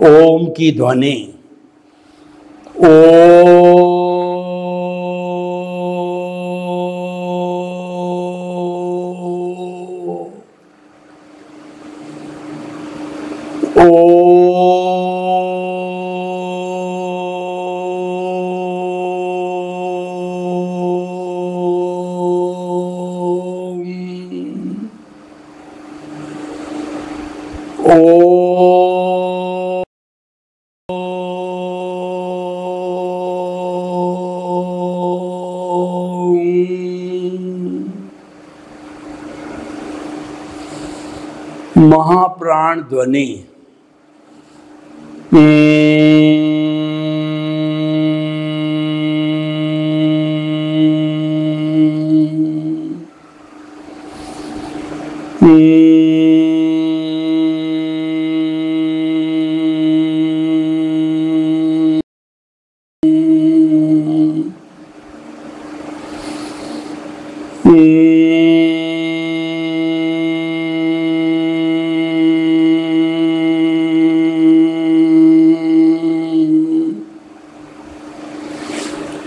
ओम की ध्वनि ओ महाप्राण ध्वनि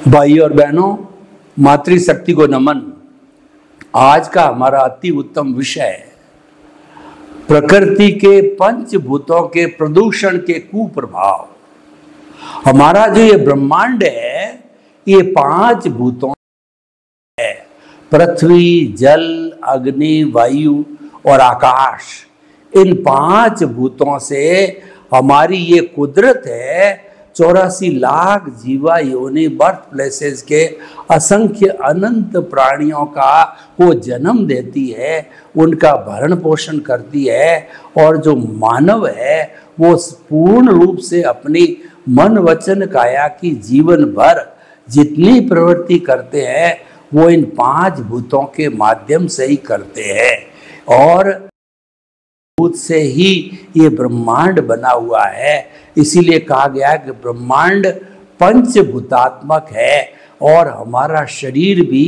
भाई और बहनों, मातृशक्ति को नमन। आज का हमारा अति उत्तम विषय है प्रकृति के पंचभूतों के प्रदूषण के कुप्रभाव। हमारा जो ये ब्रह्मांड है ये 5 भूतों है, पृथ्वी, जल, अग्नि, वायु और आकाश। इन 5 भूतों से हमारी ये कुदरत है 84 लाख जीवा योनि बर्थ प्लेसेस के असंख्य अनंत प्राणियों का वो जन्म देती है, उनका भरण पोषण करती है। और जो मानव है वो पूर्ण रूप से अपनी मन वचन काया की जीवन भर जितनी प्रवृत्ति करते हैं वो इन 5 भूतों के माध्यम से ही करते हैं। और भूत से ही ये ब्रह्मांड बना हुआ है। इसीलिए कहा गया कि ब्रह्मांड पंचभूतात्मक है और हमारा शरीर भी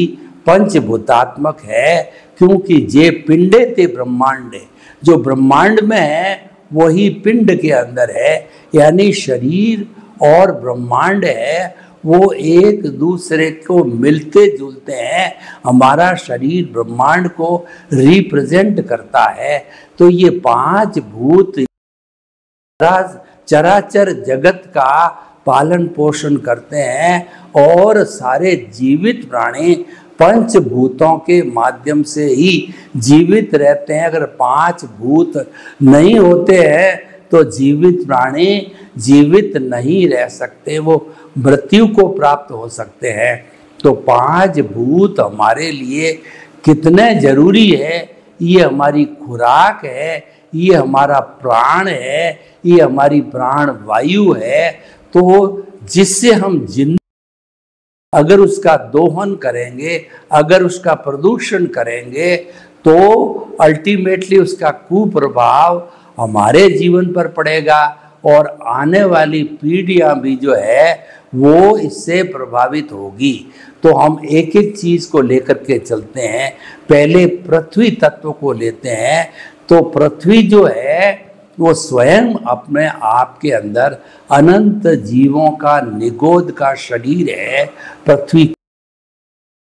पंचभूतात्मक है, क्योंकि जे पिंडे ते ब्रह्मांड, जो ब्रह्मांड में है वही पिंड के अंदर है। यानी शरीर और ब्रह्मांड है वो एक दूसरे को मिलते जुलते हैं। हमारा शरीर ब्रह्मांड को रिप्रेजेंट करता है। तो ये 5 भूत चराचर जगत का पालन पोषण करते हैं और सारे जीवित प्राणी पंचभूतों के माध्यम से ही जीवित रहते हैं। अगर 5 भूत नहीं होते हैं तो जीवित प्राणी जीवित नहीं रह सकते, वो मृत्यु को प्राप्त हो सकते हैं। तो 5 भूत हमारे लिए कितने जरूरी है, ये हमारी खुराक है, ये हमारा प्राण है, ये हमारी प्राण वायु है। तो जिससे हम जिंदा, अगर उसका दोहन करेंगे, अगर उसका प्रदूषण करेंगे तो अल्टीमेटली उसका कुप्रभाव हमारे जीवन पर पड़ेगा और आने वाली पीढ़ियां भी जो है वो इससे प्रभावित होगी। तो हम एक एक चीज को लेकर के चलते हैं। पहले पृथ्वी तत्व को लेते हैं। तो पृथ्वी जो है वो स्वयं अपने आप के अंदर अनंत जीवों का निगोद का शरीर है, पृथ्वी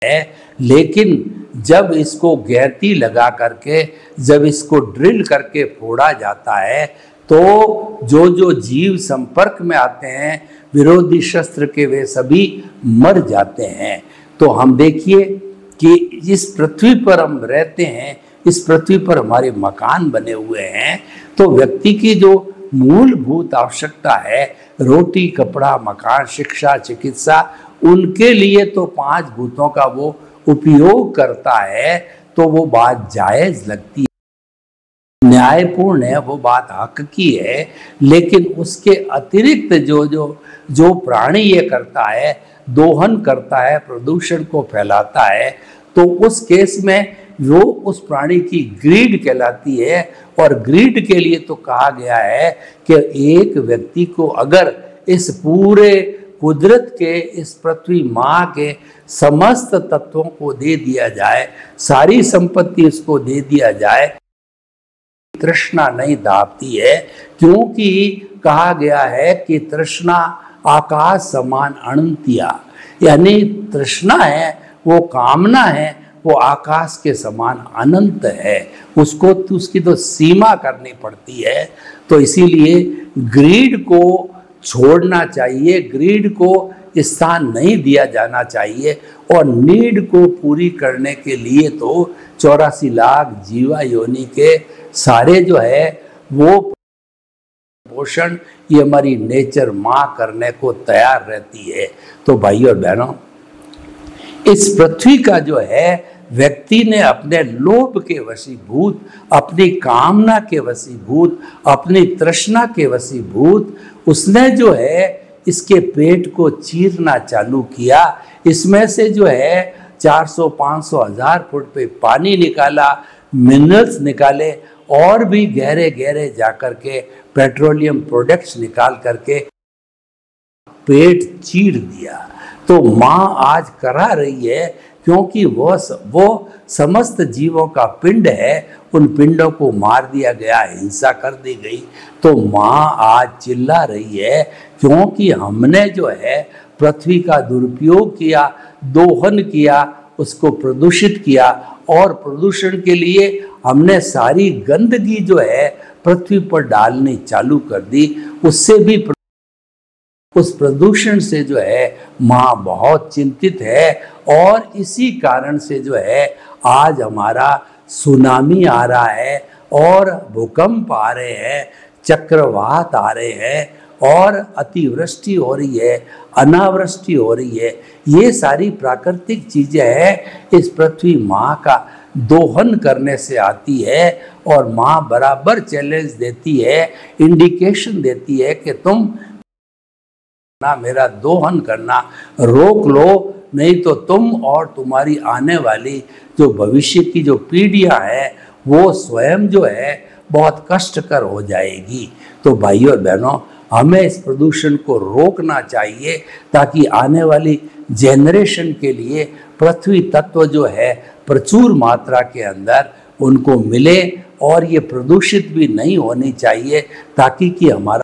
है। लेकिन जब इसको गैरती लगा करके, जब इसको ड्रिल करके फोड़ा जाता है तो जो जो जीव संपर्क में आते हैं विरोधी शस्त्र के, वे सभी मर जाते हैं। तो हम देखिए कि इस पृथ्वी पर हम रहते हैं, इस पृथ्वी पर हमारे मकान बने हुए हैं। तो व्यक्ति की जो मूलभूत आवश्यकता है, रोटी, कपड़ा, मकान, शिक्षा, चिकित्सा, उनके लिए तो 5 भूतों का वो उपयोग करता है। तो वो बात जायज़ लगती है, न्यायपूर्ण है, वो बात हक की है। लेकिन उसके अतिरिक्त जो प्राणी ये करता है, दोहन करता है, प्रदूषण को फैलाता है, तो उस केस में वो उस प्राणी की ग्रीड कहलाती है। और ग्रीड के लिए तो कहा गया है कि एक व्यक्ति को अगर इस पूरे कुदरत के, इस पृथ्वी माँ के समस्त तत्वों को दे दिया जाए, सारी संपत्ति उसको दे दिया जाए, तृष्णा नहीं दाबती है। क्योंकि कहा गया है कि तृष्णा आकाश समान अनंतिया, यानी तृष्णा है, वो कामना है, वो आकाश के समान अनंत है, उसको तो उसकी तो सीमा करनी पड़ती है। तो इसीलिए ग्रीड को छोड़ना चाहिए, ग्रीड को स्थान नहीं दिया जाना चाहिए, और नीड को पूरी करने के लिए तो 84 लाख जीवा योनि के सारे जो है वो पोषण ये हमारी नेचर माँ करने को तैयार रहती है। तो भाइयों और बहनों, इस पृथ्वी का जो है व्यक्ति ने अपने लोभ के वशीभूत, अपनी कामना के वशीभूत, अपनी तृष्णा के वशीभूत, उसने जो है इसके पेट को चीरना चालू किया। इसमें से जो है 400, 500, 1000 फुट पे पानी निकाला, मिनरल्स निकाले, और भी गहरे गहरे जाकर के पेट्रोलियम प्रोडक्ट्स निकाल करके पेट चीर दिया। तो माँ आज करा रही है, क्योंकि वो समस्त जीवों का पिंड है, उन पिंडों को मार दिया गया, हिंसा कर दी गई। तो माँ आज चिल्ला रही है, क्योंकि हमने जो है पृथ्वी का दुरुपयोग किया, दोहन किया, उसको प्रदूषित किया, और प्रदूषण के लिए हमने सारी गंदगी जो है पृथ्वी पर डालनी चालू कर दी। उससे भी, उस प्रदूषण से जो है माँ बहुत चिंतित है, और इसी कारण से जो है आज हमारा सुनामी आ रहा है, और भूकंप आ रहे हैं, चक्रवात आ रहे हैं, और अतिवृष्टि हो रही है, अनावृष्टि हो रही है। ये सारी प्राकृतिक चीजें हैं, इस पृथ्वी माँ का दोहन करने से आती है। और माँ बराबर चैलेंज देती है, इंडिकेशन देती है कि तुम ना मेरा दोहन करना रोक लो, नहीं तो तुम और तुम्हारी आने वाली जो भविष्य की जो पीढ़ियां हैं वो स्वयं जो है बहुत कष्टकर हो जाएगी। तो भाइयों और बहनों, हमें इस प्रदूषण को रोकना चाहिए, ताकि आने वाली जेनरेशन के लिए पृथ्वी तत्व जो है प्रचुर मात्रा के अंदर उनको मिले, और ये प्रदूषित भी नहीं होनी चाहिए, ताकि कि हमारा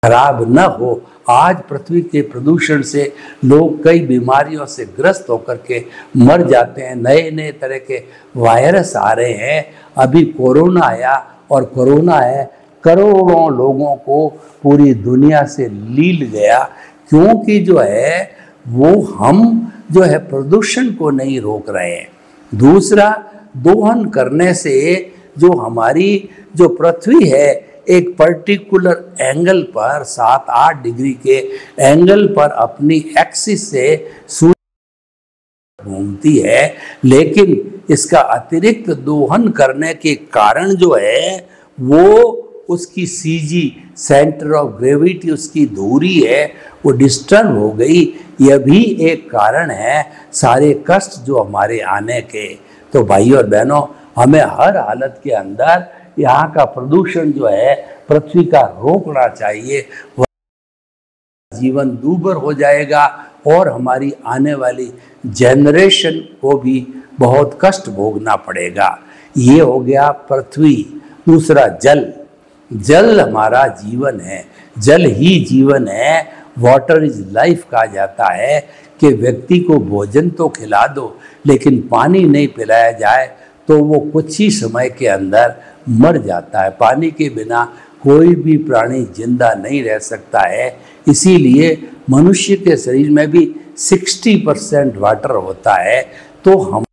खराब न हो। आज पृथ्वी के प्रदूषण से लोग कई बीमारियों से ग्रस्त होकर के मर जाते हैं, नए नए तरह के वायरस आ रहे हैं। अभी कोरोना आया, और कोरोना है करोड़ों लोगों को पूरी दुनिया से लील गया, क्योंकि जो है वो हम जो है प्रदूषण को नहीं रोक रहे हैं। दूसरा, दोहन करने से जो हमारी जो पृथ्वी है एक पर्टिकुलर एंगल पर 7-8 डिग्री के एंगल पर अपनी एक्सिस से सूर्य घूमती है, लेकिन इसका अतिरिक्त दोहन करने के कारण जो है वो उसकी सीजी सेंटर ऑफ ग्रेविटी, उसकी दूरी है वो डिस्टर्ब हो गई। यह भी एक कारण है सारे कष्ट जो हमारे आने के। तो भाइयों और बहनों, हमें हर हालत के अंदर यहाँ का प्रदूषण जो है पृथ्वी का रोकना चाहिए, वह जीवन दूभर हो जाएगा, और हमारी आने वाली जेनरेशन को भी बहुत कष्ट भोगना पड़ेगा। ये हो गया पृथ्वी। दूसरा, जल। जल हमारा जीवन है, जल ही जीवन है। वाटर इज लाइफ कहा जाता है कि व्यक्ति को भोजन तो खिला दो, लेकिन पानी नहीं पिलाया जाए तो वो कुछ ही समय के अंदर मर जाता है। पानी के बिना कोई भी प्राणी जिंदा नहीं रह सकता है। इसीलिए मनुष्य के शरीर में भी 60% वाटर होता है। तो हम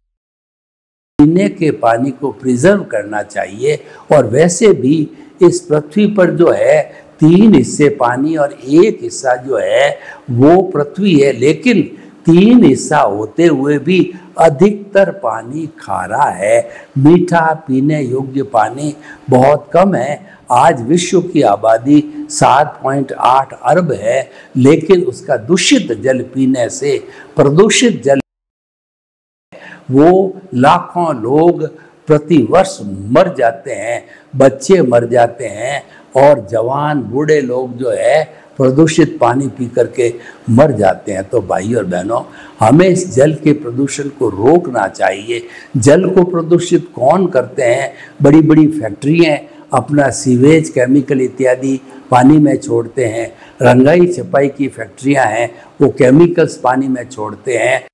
पीने के पानी को प्रिजर्व करना चाहिए। और वैसे भी इस पृथ्वी पर जो है 3 हिस्से पानी और 1 हिस्सा जो है वो पृथ्वी है, लेकिन 3 हिस्सा होते हुए भी अधिकतर पानी खारा है। मीठा पीने योग्य पानी बहुत कम है। आज विश्व की आबादी 7.8 अरब है, लेकिन उसका दूषित जल पीने से, प्रदूषित जल, वो लाखों लोग प्रतिवर्ष मर जाते हैं, बच्चे मर जाते हैं, और जवान बूढ़े लोग जो है प्रदूषित पानी पी करके मर जाते हैं। तो भाई और बहनों, हमें इस जल के प्रदूषण को रोकना चाहिए। जल को प्रदूषित कौन करते हैं? बड़ी बड़ी फैक्ट्रियाँ अपना सीवेज केमिकल इत्यादि पानी में छोड़ते हैं, रंगाई छपाई की फैक्ट्रियां हैं वो केमिकल्स पानी में छोड़ते हैं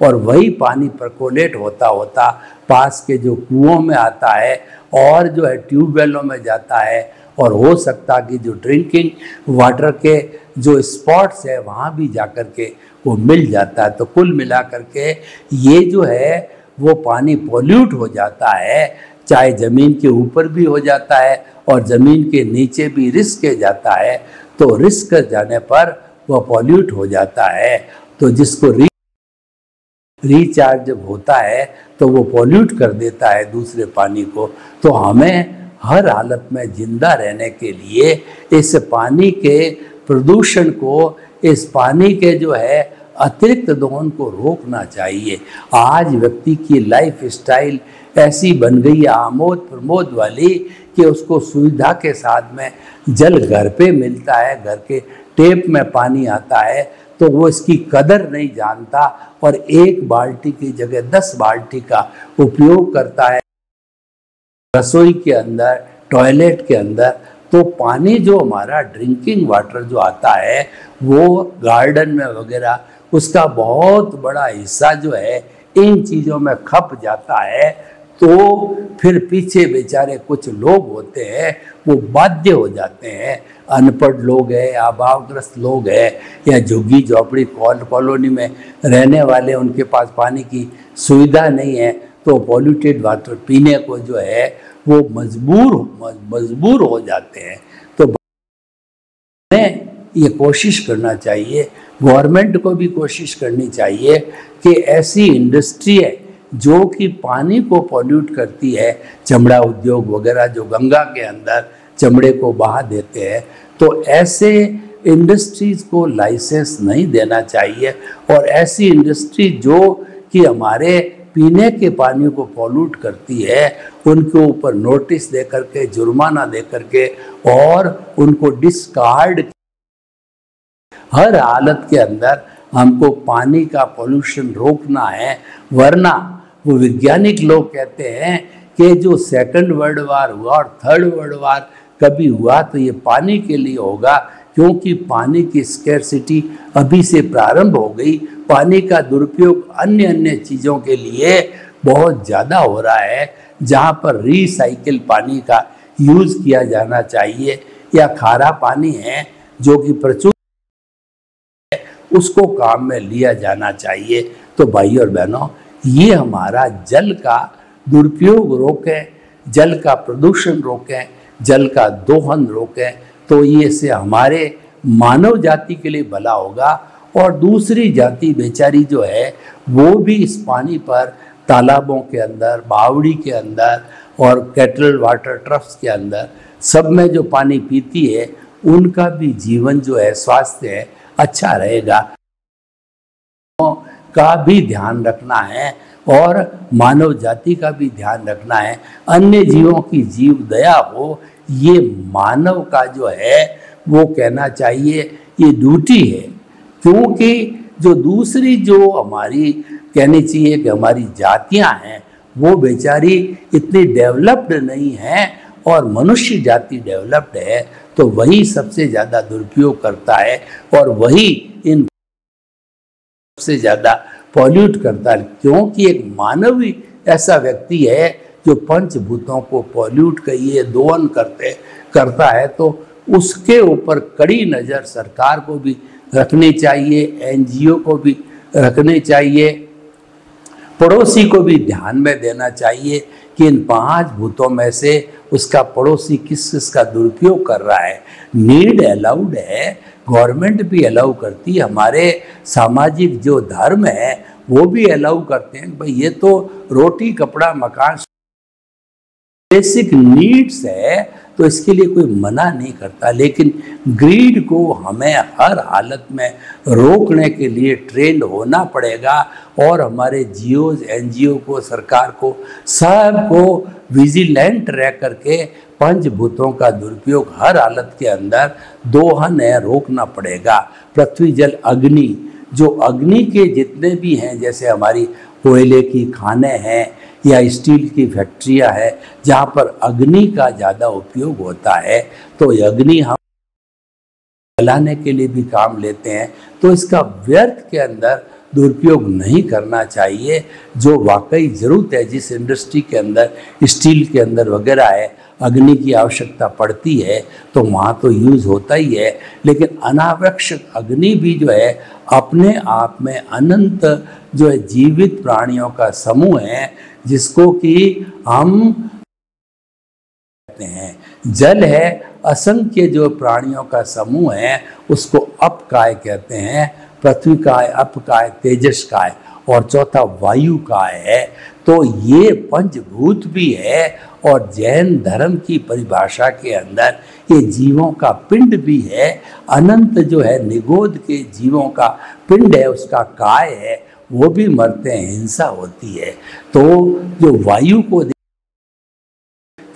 और वही पानी परकोलेट होता होता पास के जो कुओं में आता है और जो है ट्यूबवेलों में जाता है और हो सकता कि जो ड्रिंकिंग वाटर के जो स्पॉट्स है वहाँ भी जाकर के वो मिल जाता है। तो कुल मिलाकर के ये जो है वो पानी पॉल्यूट हो जाता है, चाहे ज़मीन के ऊपर भी हो जाता है और ज़मीन के नीचे भी रिस्क जाता है। तो रिस्क जाने पर वह पॉल्यूट हो जाता है। तो जिसको रिचार्ज जब होता है तो वो पॉल्यूट कर देता है दूसरे पानी को। तो हमें हर हालत में जिंदा रहने के लिए इस पानी के प्रदूषण को, इस पानी के जो है अतिरिक्त दोहन को रोकना चाहिए। आज व्यक्ति की लाइफ स्टाइल ऐसी बन गई है आमोद प्रमोद वाली कि उसको सुविधा के साथ में जल घर पे मिलता है, घर के टेप में पानी आता है, तो वो इसकी कदर नहीं जानता और एक बाल्टी की जगह 10 बाल्टी का उपयोग करता है रसोई के अंदर, टॉयलेट के अंदर। तो पानी जो हमारा ड्रिंकिंग वाटर जो आता है वो गार्डन में वगैरह उसका बहुत बड़ा हिस्सा जो है इन चीज़ों में खप जाता है। तो फिर पीछे बेचारे कुछ लोग होते हैं वो बाध्य हो जाते हैं, अनपढ़ लोग हैं, अभावग्रस्त लोग हैं या झुग्गी झोपड़ी कॉलोनी में रहने वाले, उनके पास पानी की सुविधा नहीं है तो पॉल्यूटेड वाटर पीने को जो है वो मजबूर हो जाते हैं। तो हमें ये कोशिश करना चाहिए, गवर्नमेंट को भी कोशिश करनी चाहिए कि ऐसी इंडस्ट्री है जो कि पानी को पॉल्यूट करती है, चमड़ा उद्योग वगैरह जो गंगा के अंदर चमड़े को बहा देते हैं, तो ऐसे इंडस्ट्रीज को लाइसेंस नहीं देना चाहिए। और ऐसी इंडस्ट्री जो कि हमारे पीने के पानी को पॉल्यूट करती है उनके ऊपर नोटिस दे करके, जुर्माना दे करके और उनको डिस्कार्ड, हर हालत के अंदर हमको पानी का पॉल्यूशन रोकना है। वरना वो वैज्ञानिक लोग कहते हैं कि जो सेकंड वर्ल्ड वार हुआ और थर्ड वर्ल्ड वार कभी हुआ तो ये पानी के लिए होगा, क्योंकि पानी की स्कैर्सिटी अभी से प्रारंभ हो गई। पानी का दुरुपयोग अन्य अन्य चीज़ों के लिए बहुत ज़्यादा हो रहा है, जहाँ पर रिसाइकिल पानी का यूज़ किया जाना चाहिए, या खारा पानी है जो कि प्रचुर उसको काम में लिया जाना चाहिए। तो भाई और बहनों, ये हमारा जल का दुरुपयोग रोकें, जल का प्रदूषण रोकें, जल का दोहन रोकें, तो ये से हमारे मानव जाति के लिए भला होगा। और दूसरी जाति बेचारी जो है वो भी इस पानी पर तालाबों के अंदर, बावड़ी के अंदर और कैटल वाटर ट्रफ्स के अंदर सब में जो पानी पीती है उनका भी जीवन जो है, स्वास्थ्य है, अच्छा रहेगा। का भी ध्यान रखना है और मानव जाति का भी ध्यान रखना है, अन्य जीवों की जीव दया हो, ये मानव का जो है वो कहना चाहिए, ये ड्यूटी है। क्योंकि जो दूसरी जो हमारी कहनी चाहिए कि हमारी जातियां हैं वो बेचारी इतनी डेवलप्ड नहीं हैं और मनुष्य जाति डेवलप्ड है, तो वही सबसे ज़्यादा दुरुपयोग करता है और वही इन सबसे ज़्यादा पॉल्यूट करता है। क्योंकि एक मानव ही ऐसा व्यक्ति है जो पंचभूतों को पॉल्यूट करिए दोहन करता है, तो उसके ऊपर कड़ी नज़र सरकार को भी रखनी चाहिए, एनजीओ को भी रखनी चाहिए, पड़ोसी को भी ध्यान में देना चाहिए कि इन 5 भूतों में से उसका पड़ोसी किस किस का दुरुपयोग कर रहा है। नीड अलाउड है, गवर्नमेंट भी अलाउ करती है, हमारे सामाजिक जो धर्म है वो भी अलाउ करते हैं, भाई ये तो रोटी कपड़ा मकान बेसिक नीड्स है, तो इसके लिए कोई मना नहीं करता। लेकिन ग्रीड को हमें हर हालत में रोकने के लिए ट्रेंड होना पड़ेगा और हमारे जियोज, एनजीओ को, सरकार को, सबको विजिलेंट रह करके पंचभूतों का दुरुपयोग हर हालत के अंदर दोहन है रोकना पड़ेगा। पृथ्वी जल अग्नि, जो अग्नि के जितने भी हैं, जैसे हमारी कोयले की खानें हैं या स्टील की फैक्ट्रियां है जहाँ पर अग्नि का ज़्यादा उपयोग होता है, तो ये अग्नि हम जलाने के लिए भी काम लेते हैं, तो इसका व्यर्थ के अंदर दुरुपयोग नहीं करना चाहिए। जो वाकई ज़रूरत है, जिस इंडस्ट्री के अंदर स्टील के अंदर वगैरह है अग्नि की आवश्यकता पड़ती है, तो वहाँ तो यूज़ होता ही है, लेकिन अनावश्यक अग्नि भी जो है अपने आप में अनंत जो है जीवित प्राणियों का समूह है, जिसको कि हम कहते हैं। जल है असंख्य जो प्राणियों का समूह है, उसको अपकाय कहते हैं, पृथ्वी काय, अपकाय, तेजस काय, और चौथा वायु काय है। तो ये पंचभूत भी है, और जैन धर्म की परिभाषा के अंदर ये जीवों का पिंड भी है। अनंत जो है निगोद के जीवों का पिंड है, उसका काय है, वो भी मरते हैं, हिंसा होती है। तो जो वायु को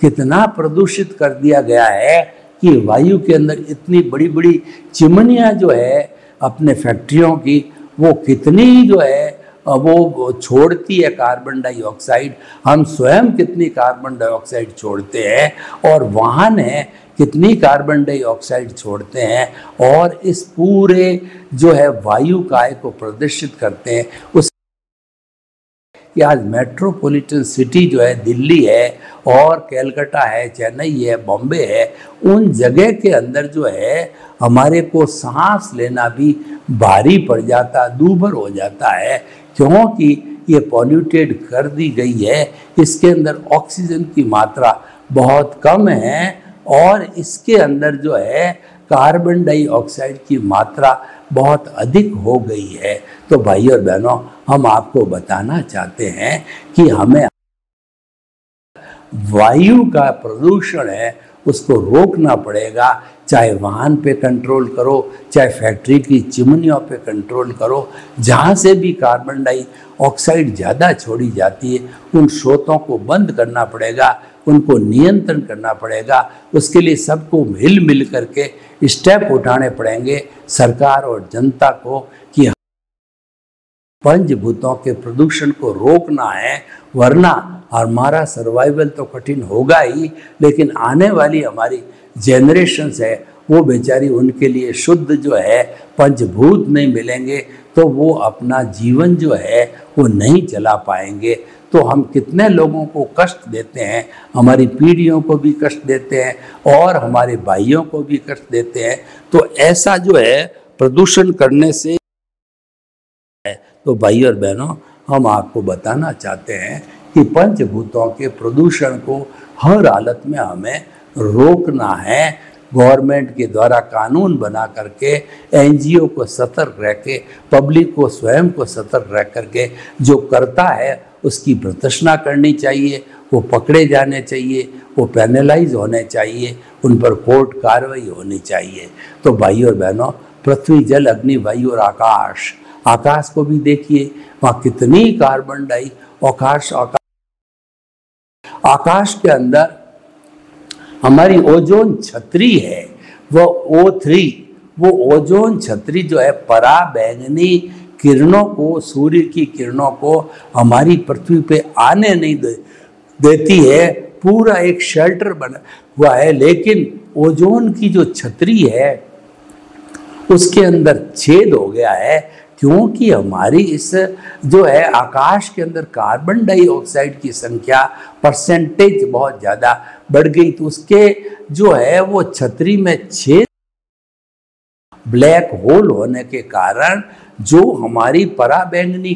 कितना प्रदूषित कर दिया गया है कि वायु के अंदर इतनी बड़ी बड़ी चिमनियाँ जो है अपने फैक्ट्रियों की, वो कितनी जो है वो छोड़ती है कार्बन डाइऑक्साइड। हम स्वयं कितनी कार्बन डाइऑक्साइड छोड़ते हैं, और वाहन है कितनी कार्बन डाइऑक्साइड छोड़ते हैं, और इस पूरे जो है वायु काय को प्रदर्शित करते हैं। उस कि आज मेट्रोपॉलिटन सिटी जो है दिल्ली है, और कलकत्ता है, चेन्नई है, बॉम्बे है, उन जगह के अंदर जो है हमारे को सांस लेना भी भारी पड़ जाता, दूभर हो जाता है, क्योंकि ये पॉल्यूटेड कर दी गई है। इसके अंदर ऑक्सीजन की मात्रा बहुत कम है, और इसके अंदर जो है कार्बन डाइऑक्साइड की मात्रा बहुत अधिक हो गई है। तो भाई और बहनों, हम आपको बताना चाहते हैं कि हमें वायु का प्रदूषण है उसको रोकना पड़ेगा। चाहे वाहन पे कंट्रोल करो, चाहे फैक्ट्री की चिमनियों पे कंट्रोल करो, जहाँ से भी कार्बन डाइऑक्साइड ज़्यादा छोड़ी जाती है उन स्रोतों को बंद करना पड़ेगा, उनको नियंत्रण करना पड़ेगा। उसके लिए सबको मिल मिल करके स्टेप उठाने पड़ेंगे सरकार और जनता को, कि पंचभूतों के प्रदूषण को रोकना है, वरना हमारा सर्वाइवल तो कठिन होगा ही, लेकिन आने वाली हमारी जेनरेशन्स है वो बेचारी, उनके लिए शुद्ध जो है पंचभूत नहीं मिलेंगे तो वो अपना जीवन जो है वो नहीं चला पाएंगे। तो हम कितने लोगों को कष्ट देते हैं, हमारी पीढ़ियों को भी कष्ट देते हैं और हमारे भाइयों को भी कष्ट देते हैं। तो ऐसा जो है प्रदूषण करने से, तो भाई और बहनों, हम आपको बताना चाहते हैं कि पंचभूतों के प्रदूषण को हर हालत में हमें रोकना है। गवर्नमेंट के द्वारा कानून बना करके, एनजीओ को सतर्क रह के, पब्लिक को स्वयं को सतर्क रह करके जो करता है उसकी प्रदर्शना करनी चाहिए, वो पकड़े जाने चाहिए, वो पेनलाइज होने चाहिए, उन पर कोर्ट कार्रवाई होनी चाहिए। तो भाई और बहनों, पृथ्वी, जल, अग्नि, वायु और आकाश, आकाश को भी देखिए, वहाँ कितनी कार्बन डाई आकाश के अंदर हमारी ओजोन छतरी है, वो O3, वो ओजोन छतरी जो है पराबैंगनी किरणों को, सूर्य की किरणों को हमारी पृथ्वी पे आने नहीं देती है। पूरा एक शेल्टर बना हुआ है, लेकिन ओजोन की जो छतरी है उसके अंदर छेद हो गया है, क्योंकि हमारी इस जो है आकाश के अंदर कार्बन डाइऑक्साइड की संख्या परसेंटेज बहुत ज़्यादा बढ़ गई, तो उसके जो है वो छतरी में छेद, ब्लैक होल होने के कारण जो हमारी पराबैंगनी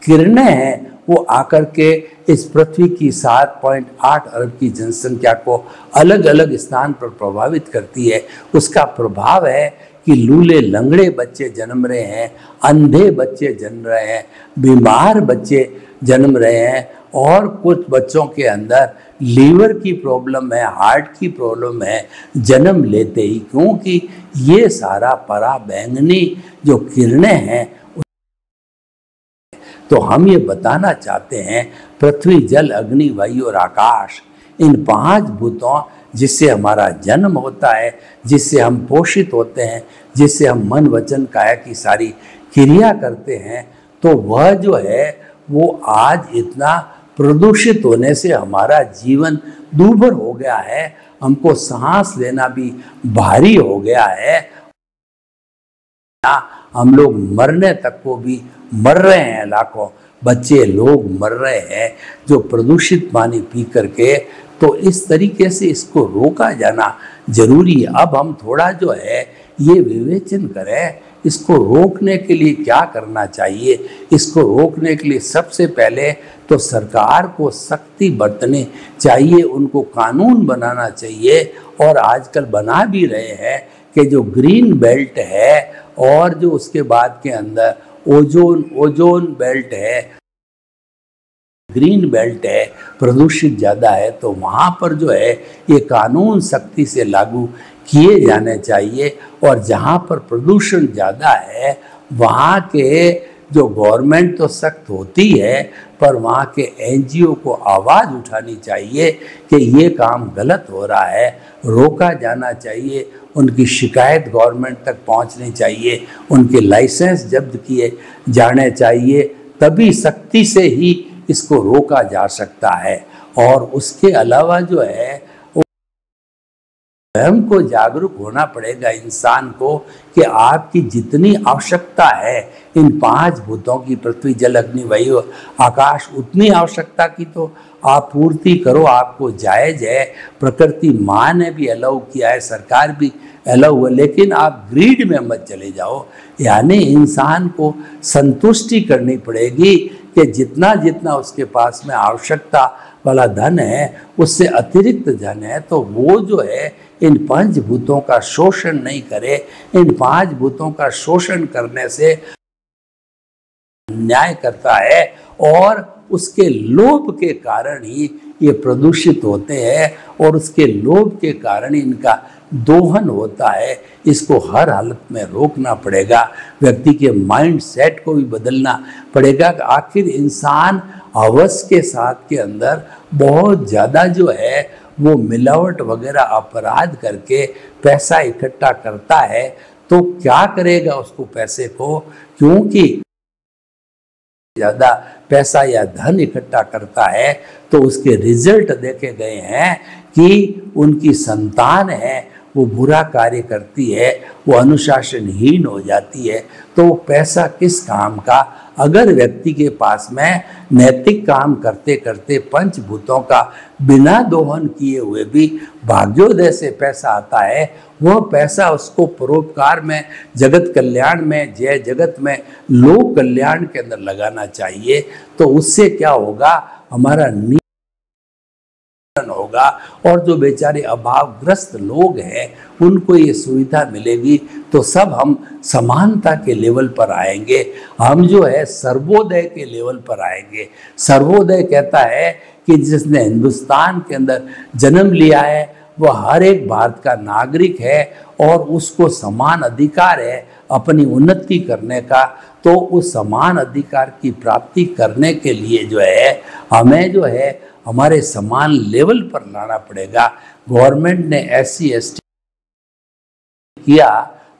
किरणें हैं वो आकर के इस पृथ्वी की 7.8 अरब की जनसंख्या को अलग अलग स्थान पर प्रभावित करती है। उसका प्रभाव है कि लूले लंगड़े बच्चे जन्म रहे हैं, अंधे बच्चे जन्म रहे हैं, बीमार बच्चे जन्म रहे हैं, और कुछ बच्चों के अंदर लीवर की प्रॉब्लम है, हार्ट की प्रॉब्लम है जन्म लेते ही, क्योंकि ये सारा पराबैंगनी जो किरणें हैं। तो हम ये बताना चाहते हैं, पृथ्वी, जल, अग्नि, वायु और आकाश, इन 5 भूतों जिससे हमारा जन्म होता है, जिससे हम पोषित होते हैं, जिससे हम मन वचन काया की सारी क्रिया करते हैं, तो वह जो है वो आज इतना प्रदूषित होने से हमारा जीवन दूभर हो गया है, हमको सांस लेना भी भारी हो गया है, हम लोग मरने तक को भी मर रहे हैं, लाखों बच्चे लोग मर रहे हैं जो प्रदूषित पानी पी करके। तो इस तरीके से इसको रोका जाना जरूरी है। अब हम थोड़ा जो है ये विवेचन करें, इसको रोकने के लिए क्या करना चाहिए। इसको रोकने के लिए सबसे पहले तो सरकार को सख्ती बरतनी चाहिए, उनको कानून बनाना चाहिए, और आजकल बना भी रहे हैं कि जो ग्रीन बेल्ट है और जो उसके बाद के अंदर ओजोन बेल्ट है, ग्रीन बेल्ट है, प्रदूषित ज़्यादा है, तो वहाँ पर जो है ये कानून सख्ती से लागू किए जाने चाहिए। और जहाँ पर प्रदूषण ज़्यादा है वहाँ के जो गवर्नमेंट तो सख्त होती है, पर वहाँ के एनजीओ को आवाज़ उठानी चाहिए कि ये काम गलत हो रहा है, रोका जाना चाहिए, उनकी शिकायत गवर्नमेंट तक पहुँचनी चाहिए, उनके लाइसेंस जब्त किए जाने चाहिए, तभी सख्ती से ही इसको रोका जा सकता है। और उसके अलावा जो है स्वयं को जागरूक होना पड़ेगा इंसान को कि आपकी जितनी आवश्यकता है इन 5 भूतों की, पृथ्वी जल अग्नि वायु आकाश, उतनी आवश्यकता की तो आप पूर्ति करो, आपको जायज़ है। प्रकृति माँ ने भी अलाउ किया है, सरकार भी अलाउ है, लेकिन आप ग्रीड में मत चले जाओ। यानी इंसान को संतुष्टि करनी पड़ेगी कि जितना जितना उसके पास में आवश्यकता वाला धन है, उससे अतिरिक्त धन है, तो वो जो है इन 5 भूतों का शोषण नहीं करे। इन 5 भूतों का शोषण करने से अन्याय करता है और उसके लोभ के कारण ही ये प्रदूषित होते हैं, और उसके लोभ के कारण इनका दोहन होता है। इसको हर हालत में रोकना पड़ेगा, व्यक्ति के माइंड सेट को भी बदलना पड़ेगा कि आखिर इंसान हवस के साथ के अंदर बहुत ज़्यादा जो है वो मिलावट वगैरह अपराध करके पैसा इकट्ठा करता है, तो क्या करेगा उसको पैसे को, क्योंकि ज़्यादा पैसा या धन इकट्ठा करता है तो उसके रिजल्ट देखे गए हैं कि उनकी संतान है वो बुरा कार्य करती है, वो अनुशासनहीन हो जाती है, तो वो पैसा किस काम का। अगर व्यक्ति के पास में नैतिक काम करते करते 5 भूतों का बिना दोहन किए हुए भी भाग्योदय से पैसा आता है, वह पैसा उसको परोपकार में, जगत कल्याण में, जय जगत में, लोक कल्याण के अंदर लगाना चाहिए। तो उससे क्या होगा, हमारा होगा, और जो बेचारे अभावग्रस्त लोग हैं उनको ये सुविधा मिलेगी, तो सब हम समानता के लेवल पर आएंगे, हम जो है सर्वोदय के लेवल पर आएंगे। सर्वोदय कहता है कि जिसने हिंदुस्तान के अंदर जन्म लिया है वह हर एक भारत का नागरिक है और उसको समान अधिकार है अपनी उन्नति करने का। तो उस समान अधिकार की प्राप्ति करने के लिए जो है हमें जो है हमारे समान लेवल पर लाना पड़ेगा। गवर्नमेंट ने SC/ST किया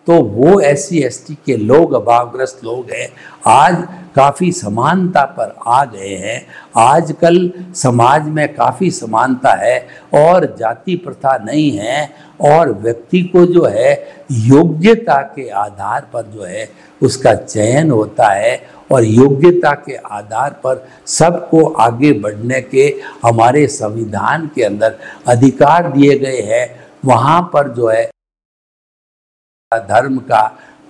तो वो SC/ST के लोग, अभावग्रस्त लोग हैं, आज काफ़ी समानता पर आ गए हैं। आजकल समाज में काफ़ी समानता है और जाति प्रथा नहीं है, और व्यक्ति को जो है योग्यता के आधार पर जो है उसका चयन होता है, और योग्यता के आधार पर सबको आगे बढ़ने के हमारे संविधान के अंदर अधिकार दिए गए हैं। वहाँ पर जो है धर्म का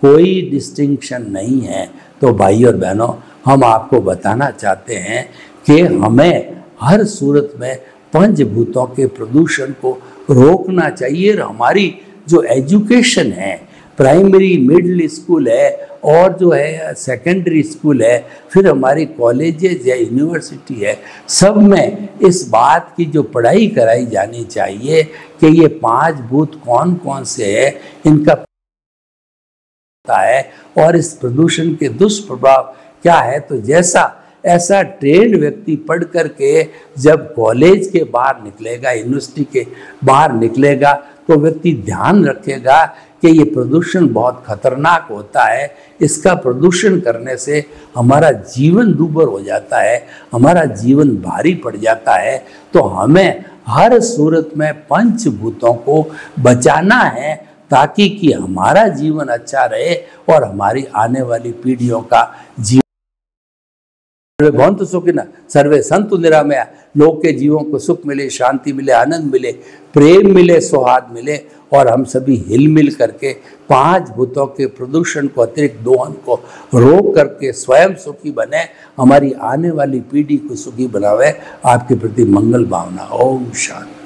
कोई डिस्टिंक्शन नहीं है। तो भाई और बहनों, हम आपको बताना चाहते हैं कि हमें हर सूरत में पंचभूतों के प्रदूषण को रोकना चाहिए। और हमारी जो एजुकेशन है, प्राइमरी, मिडिल स्कूल है और जो है सेकेंडरी स्कूल है, फिर हमारी कॉलेजेस या यूनिवर्सिटी है, सब में इस बात की जो पढ़ाई कराई जानी चाहिए कि ये 5 भूत कौन कौन से हैं, इनका है और इस प्रदूषण के दुष्प्रभाव क्या है। तो जैसा ऐसा ट्रेंड व्यक्ति पढ़ करके जब कॉलेज के बाहर निकलेगा, यूनिवर्सिटी के बाहर निकलेगा, तो व्यक्ति ध्यान रखेगा कि ये प्रदूषण बहुत खतरनाक होता है, इसका प्रदूषण करने से हमारा जीवन दूभर हो जाता है, हमारा जीवन भारी पड़ जाता है। तो हमें हर सूरत में पंचभूतों को बचाना है ताकि कि हमारा जीवन अच्छा रहे और हमारी आने वाली पीढ़ियों का जीवन भवन्तु सुखिनः सर्वे सन्तु निरामया। लोग के जीवों को सुख मिले, शांति मिले, आनंद मिले, प्रेम मिले, सौहार्द मिले और हम सभी हिल मिल करके पांच भूतों के प्रदूषण को, अतिरिक्त दोहन को रोक करके स्वयं सुखी बने, हमारी आने वाली पीढ़ी को सुखी बनावे। आपके प्रति मंगल भावना। ओम शांति।